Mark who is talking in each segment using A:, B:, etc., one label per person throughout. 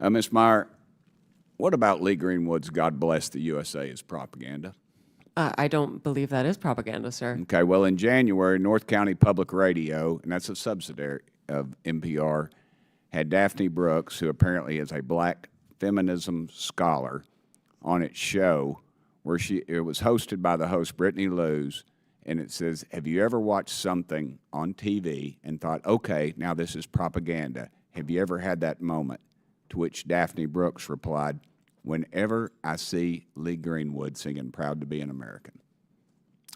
A: Ms. Meyer, what about Lee Greenwood's God Bless the USA is propaganda?
B: I don't believe that is propaganda, sir.
A: Okay, well, in January, North County Public Radio, and that's a subsidiary of NPR, had Daphne Brooks, who apparently is a black feminism scholar, on its show where it was hosted by the host Brittany Lewis, and it says, have you ever watched something on TV and thought, okay, now this is propaganda? Have you ever had that moment? To which Daphne Brooks replied, whenever I see Lee Greenwood singing Proud to be an American.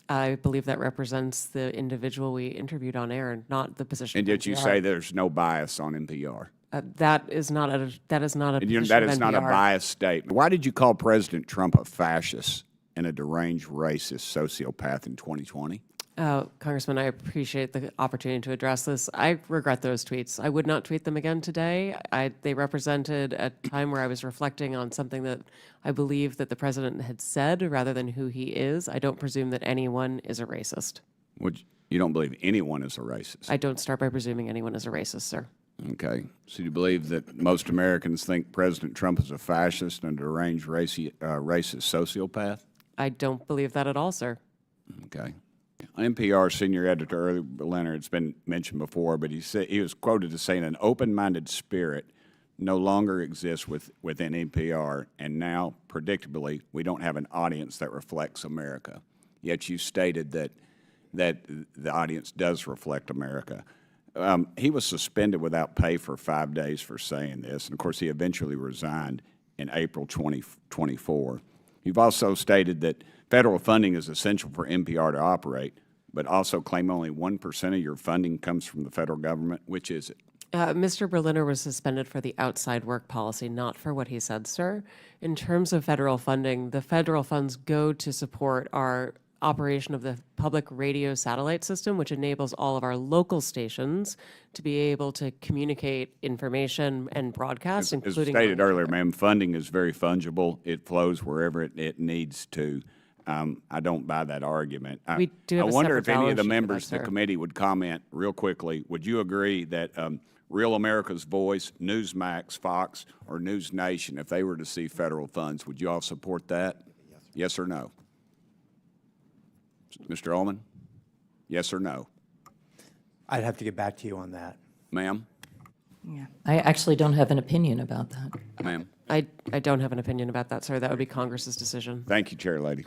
B: I believe that represents the individual we interviewed on air, not the position.
A: And
B: of
A: yet you
B: NPR.
A: say there's no bias on NPR.
B: That is not a position
A: That
B: of
A: is not a
B: NPR.
A: biased statement. Why did you call President Trump a fascist and a deranged racist sociopath in 2020?
B: Congressman, I appreciate the opportunity to address this. I regret those tweets. I would not tweet them again today. They represented a time where I was reflecting on something that I believe that the president had said rather than who he is. I don't presume that anyone is a racist.
A: You don't believe anyone is a racist?
B: I don't start by presuming anyone is a racist, sir.
A: Okay. So you believe that most Americans think President Trump is a fascist and a deranged racist sociopath?
B: I don't believe that at all, sir.
A: Okay. NPR senior editor Uri Berliner, it's been mentioned before, but he was quoted as saying an open-minded spirit no longer exists within NPR, and now, predictably, we don't have an audience that reflects America. Yet you stated that the audience does reflect America. He was suspended without pay for 5 days for saying this, and of course he eventually resigned in April 2024. You've also stated that federal funding is essential for NPR to operate, but also claim only 1% of your funding comes from the federal government. Which is it?
B: Mr. Berliner was suspended for the outside work policy, not for what he said, sir. In terms of federal funding, the federal funds go to support our operation of the public radio satellite system, which enables all of our local stations to be able to communicate information and broadcast, including—
A: As stated earlier, ma'am, funding is very fungible. It flows wherever it needs to. I don't buy that argument.
B: We do have
A: I
B: a
A: wonder
B: separate
A: if any
B: balance
A: of the
B: sheet for
A: members
B: that,
A: of the
B: sir.
A: committee would comment real quickly. Would you agree that Real America's Voice, Newsmax, Fox, or News Nation, if they were to see federal funds, would you all support that? Yes or no? Mr. Ullman? Yes or no?
C: I'd have to get back to you on that.
A: Ma'am?
D: Yeah. I actually don't have an opinion about that.
A: Ma'am?
B: I don't have an opinion about that, sir. That would be Congress's decision.
A: Thank you, Chair Lady.